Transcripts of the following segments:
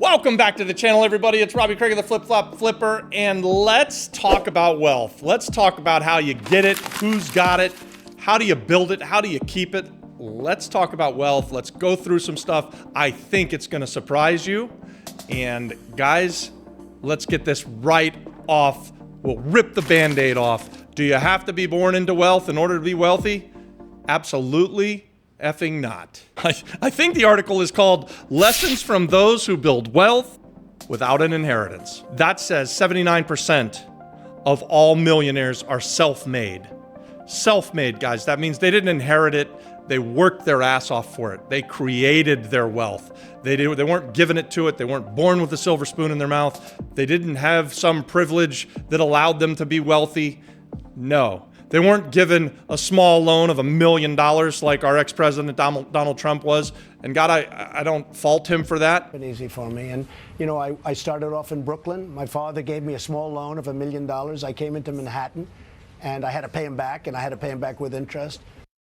Welcome back to the channel, everybody. It's Robbie Craig of the Flip Flop Flipper, and let's talk about wealth. Let's talk about how you get it, who's got it, how do you build it, how do you keep it. Let's talk about wealth. Let's go through some stuff. I think it's going to surprise you. And guys, let's get this right off. We'll rip the Band-Aid off. Do you have to be born into wealth in order to be wealthy? Absolutely effing not. I think the article is called Lessons from Those Who Build Wealth Without an Inheritance. That says 79% of all millionaires are self-made. Self-made, guys. That means they didn't inherit it. They worked their ass off for it. They created their wealth. They weren't given it to it. They weren't born with a silver spoon in their mouth. They didn't have some privilege that allowed them to be wealthy. No. They weren't given a small loan of $1 million like our ex-president Donald Trump was. And God, I don't fault him for that. It's easy for me. And, you know, I started off in Brooklyn. My father gave me a small loan of $1 million. I came into Manhattan, and I had to pay him back, and I had to pay him back with interest.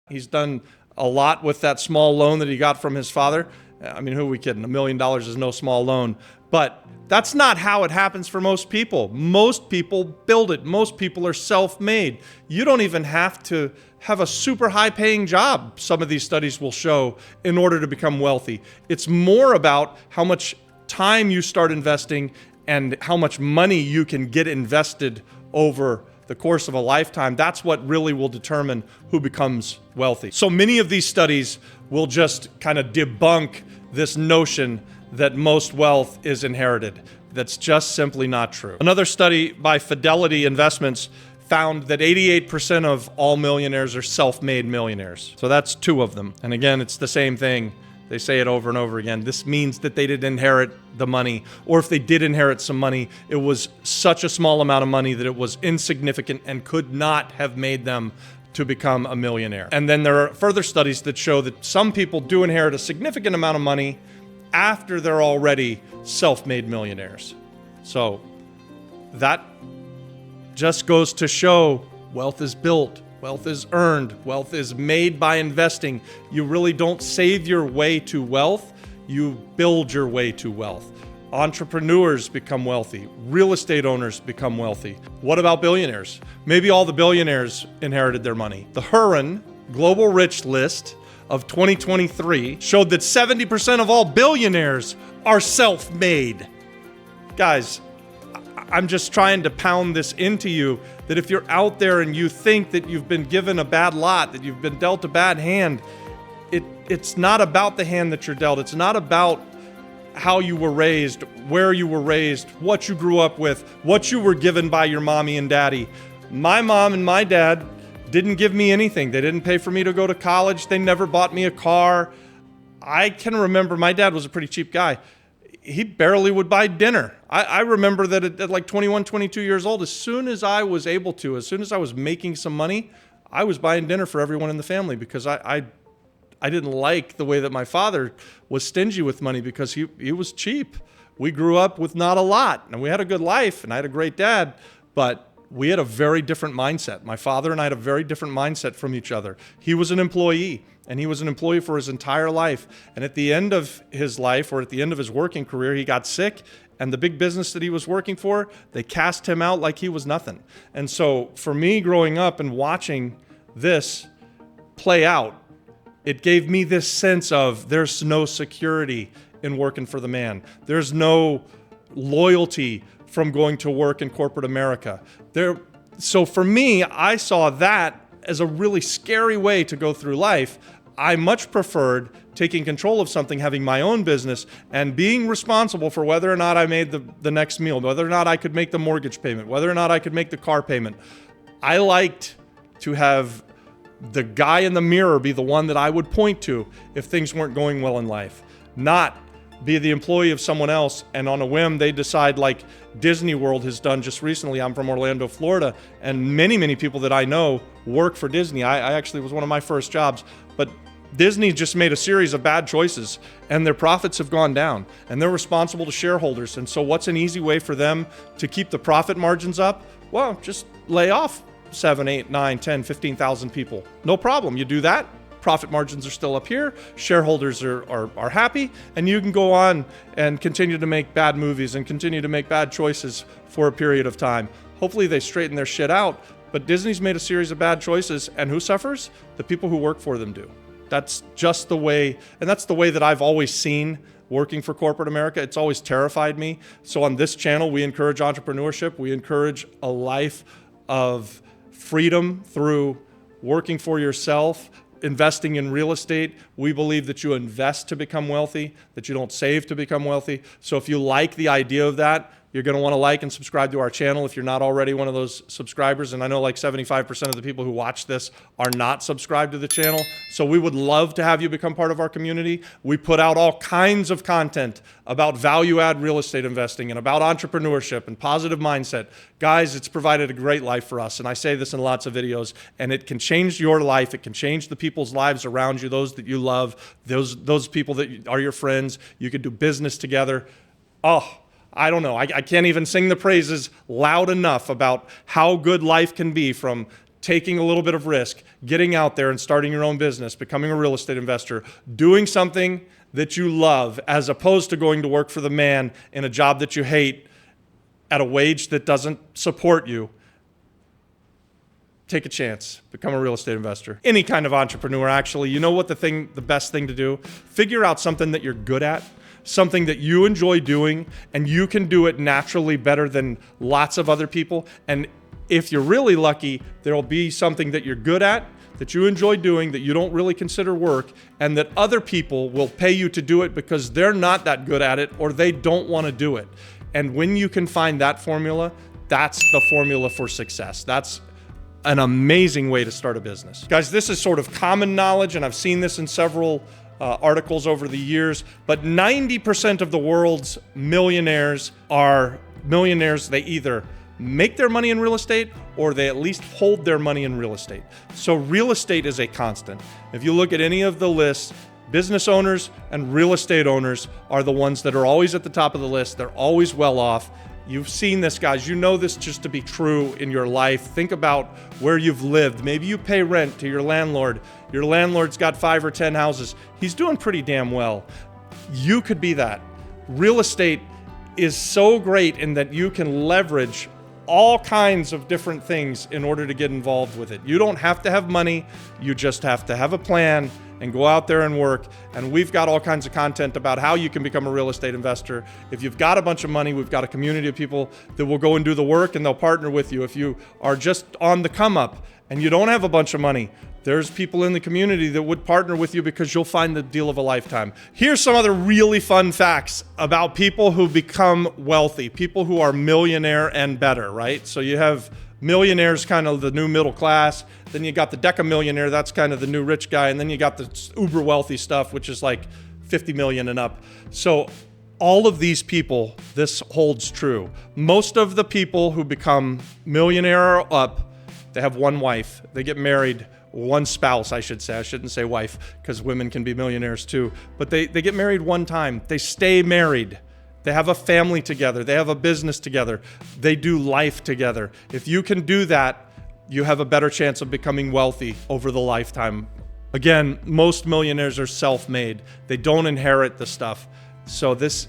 He's done a lot with that small loan that he got from his father. I mean, who are we kidding? $1 million is no small loan. But that's not how it happens for most people. Most people build it. Most people are self-made. You don't even have to have a super high-paying job, some of these studies will show, in order to become wealthy. It's more about how much time you start investing and how much money you can get invested over the course of a lifetime. That's what really will determine who becomes wealthy. So many of these studies will just kind of debunk this notion that most wealth is inherited. That's just simply not true. Another study by Fidelity Investments found that 88% of all millionaires are self-made millionaires. So that's 2 of them. And again, it's the same thing. They say it over and over again. This means that they didn't inherit the money, or if they did inherit some money, it was such a small amount of money that it was insignificant and could not have made them to become a millionaire. And then there are further studies that show that some people do inherit a significant amount of money after they're already self-made millionaires. So that just goes to show wealth is built. Wealth is earned. Wealth is made by investing. You really don't save your way to wealth. You build your way to wealth. Entrepreneurs become wealthy. Real estate owners become wealthy. What about billionaires? Maybe all the billionaires inherited their money. The Hurun Global Rich List of 2023 showed that 70% of all billionaires are self-made. Guys, I'm just trying to pound this into you that if you're out there and you think that you've been given a bad lot, that you've been dealt a bad hand, it's not about the hand that you're dealt. It's not about how you were raised, where you were raised, what you grew up with, what you were given by your mommy and daddy. My mom and my dad didn't give me anything. They didn't pay for me to go to college. They never bought me a car. I can remember my dad was a pretty cheap guy. He barely would buy dinner. I remember that at like 21, 22 years old, as soon as I was able to, as soon as I was making some money, I was buying dinner for everyone in the family because I didn't like the way that my father was stingy with money because he was cheap. We grew up with not a lot, and we had a good life, and I had a great dad, but we had a very different mindset. My father and I had a very different mindset from each other. He was an employee, and he was an employee for his entire life. And at the end of his life, or at the end of his working career, he got sick, and the big business that he was working for, they cast him out like he was nothing. And so for me growing up and watching this play out, it gave me this sense of there's no security in working for the man. There's no loyalty from going to work in corporate America. So for me, I saw that as a really scary way to go through life. I much preferred taking control of something, having my own business, and being responsible for whether or not I made the next meal, whether or not I could make the mortgage payment, whether or not I could make the car payment. I liked to have the guy in the mirror be the one that I would point to if things weren't going well in life, not be the employee of someone else, and on a whim they decide, like Disney World has done just recently. I'm from Orlando, Florida, and many people that I know work for Disney. I actually was one of my first jobs, but Disney just made a series of bad choices and their profits have gone down, and they're responsible to shareholders. And so what's an easy way for them to keep the profit margins up? Well, just lay off 7, 8, 9, 10, 15,000 people. No problem. You do that, profit margins are still up here, shareholders are happy, and you can go on and continue to make bad movies and continue to make bad choices for a period of time. Hopefully they straighten their shit out, but Disney's made a series of bad choices, and who suffers? The people who work for them do. That's just the way, and that's the way that I've always seen working for corporate America. It's always terrified me. So on this channel, we encourage entrepreneurship. We encourage a life of freedom through working for yourself, investing in real estate. We believe that you invest to become wealthy, that you don't save to become wealthy. So if you like the idea of that, you're going to want to like and subscribe to our channel if you're not already one of those subscribers. And I know like 75% of the people who watch this are not subscribed to the channel. So we would love to have you become part of our community. We put out all kinds of content about value-add real estate investing and about entrepreneurship and positive mindset. Guys, it's provided a great life for us. And I say this in lots of videos, and it can change your life. It can change the people's lives around you, those that you love, those people that are your friends. You could do business together. Oh, I don't know. I can't even sing the praises loud enough about how good life can be from taking a little bit of risk, getting out there and starting your own business, becoming a real estate investor, doing something that you love as opposed to going to work for the man in a job that you hate at a wage that doesn't support you. Take a chance. Become a real estate investor. Any kind of entrepreneur, actually. You know what the best thing to do? Figure out something that you're good at, something that you enjoy doing, and you can do it naturally better than lots of other people. And if you're really lucky, there'll be something that you're good at, that you enjoy doing, that you don't really consider work, and that other people will pay you to do it because they're not that good at it or they don't want to do it. And when you can find that formula, that's the formula for success. That's an amazing way to start a business. Guys, this is sort of common knowledge, and I've seen this in several articles over the years, but 90% of the world's millionaires are millionaires. They either make their money in real estate or they at least hold their money in real estate. So real estate is a constant. If you look at any of the lists, business owners and real estate owners are the ones that are always at the top of the list. They're always well off. You've seen this, guys. You know this just to be true in your life. Think about where you've lived. Maybe you pay rent to your landlord. Your landlord's got 5 or 10 houses. He's doing pretty damn well. You could be that. Real estate is so great in that you can leverage all kinds of different things in order to get involved with it. You don't have to have money. You just have to have a plan and go out there and work. And we've got all kinds of content about how you can become a real estate investor. If you've got a bunch of money, we've got a community of people that will go and do the work and they'll partner with you. If you are just on the come up and you don't have a bunch of money, there's people in the community that would partner with you because you'll find the deal of a lifetime. Here's some other really fun facts about people who become wealthy, people who are millionaire and better, right? So you have millionaires, kind of the new middle class. Then you got the decamillionaire, that's kind of the new rich guy. And then you got the uber wealthy stuff, which is like 50 million and up. So all of these people, this holds true. Most of the people who become millionaire or up, they have one wife. They get married, one spouse, I should say. I shouldn't say wife because women can be millionaires too. But they get married one time. They stay married. They have a family together. They have a business together. They do life together. If you can do that, you have a better chance of becoming wealthy over the lifetime. Again, most millionaires are self-made. They don't inherit the stuff. So this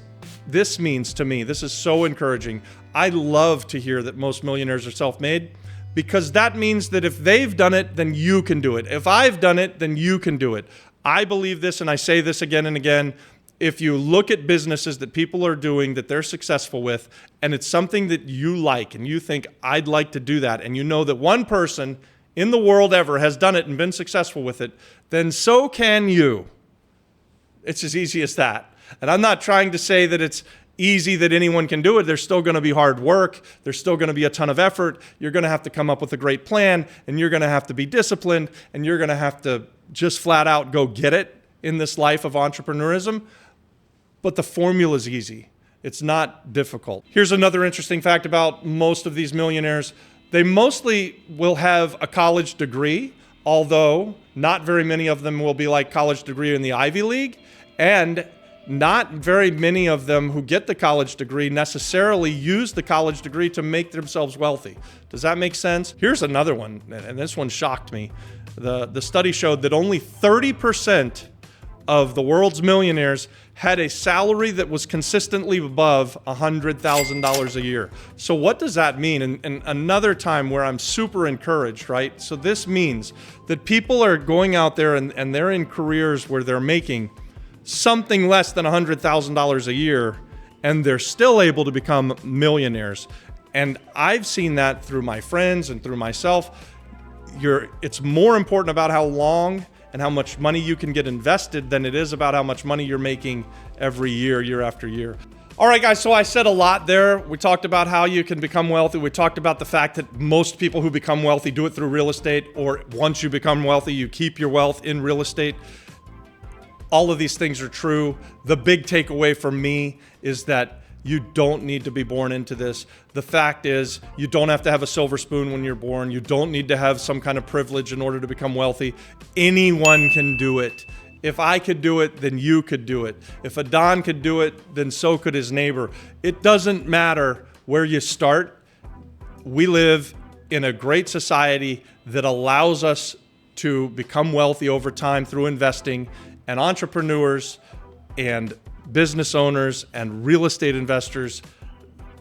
means to me, this is so encouraging. I love to hear that most millionaires are self-made because that means that if they've done it, then you can do it. If I've done it, then you can do it. I believe this, and I say this again and again. If you look at businesses that people are doing that they're successful with, and it's something that you like and you think, I'd like to do that, and you know that one person in the world ever has done it and been successful with it, then so can you. It's as easy as that. And I'm not trying to say that it's easy that anyone can do it. There's still going to be hard work. There's still going to be a ton of effort. You're going to have to come up with a great plan, and you're going to have to be disciplined, and you're going to have to just flat out go get it in this life of entrepreneurism. But the formula is easy. It's not difficult. Here's another interesting fact about most of these millionaires. They mostly will have a college degree, although not very many of them will be like college degree in the Ivy League. And not very many of them who get the college degree necessarily use the college degree to make themselves wealthy. Does that make sense? Here's another one, and this one shocked me. The study showed that only 30% of the world's millionaires had a salary that was consistently above $100,000 a year. So what does that mean? And another time where I'm super encouraged, right? So this means that people are going out there and they're in careers where they're making something less than $100,000 a year, and they're still able to become millionaires. And I've seen that through my friends and through myself. It's more important about how long and how much money you can get invested than it is about how much money you're making every year, year after year. All right, guys, so I said a lot there. We talked about how you can become wealthy. We talked about the fact that most people who become wealthy do it through real estate, or once you become wealthy, you keep your wealth in real estate. All of these things are true. The big takeaway for me is that you don't need to be born into this. The fact is, you don't have to have a silver spoon when you're born. You don't need to have some kind of privilege in order to become wealthy. Anyone can do it. If I could do it, then you could do it. If Adon could do it, then so could his neighbor. It doesn't matter where you start. We live in a great society that allows us to become wealthy over time through investing, and entrepreneurs and business owners and real estate investors,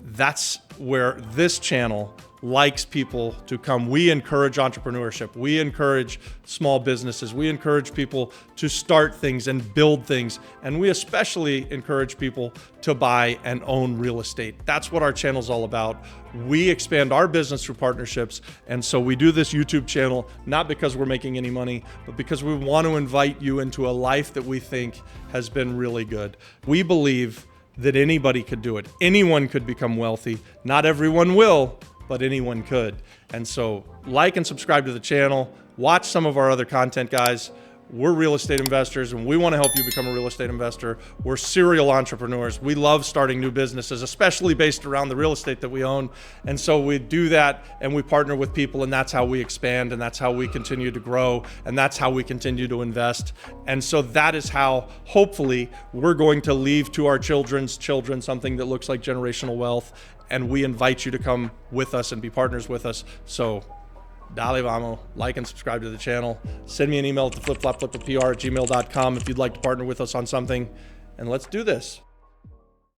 that's where this channel likes people to come. We encourage entrepreneurship. We encourage small businesses. We encourage people to start things and build things. And we especially encourage people to buy and own real estate. That's what our channel is all about. We expand our business through partnerships. And so we do this YouTube channel, not because we're making any money, but because we want to invite you into a life that we think has been really good. We believe that anybody could do it. Anyone could become wealthy. Not everyone will, but anyone could. And so like and subscribe to the channel. Watch some of our other content, guys. We're real estate investors, and we want to help you become a real estate investor. We're serial entrepreneurs. We love starting new businesses, especially based around the real estate that we own. And so we do that, and we partner with people, and that's how we expand, and that's how we continue to grow, and that's how we continue to invest. And so that is how, hopefully, we're going to leave to our children's children something that looks like generational wealth. And we invite you to come with us and be partners with us. So dale vamos, like and subscribe to the channel. Send me an email at theflipflopflipperpr@gmail.com if you'd like to partner with us on something. And let's do this.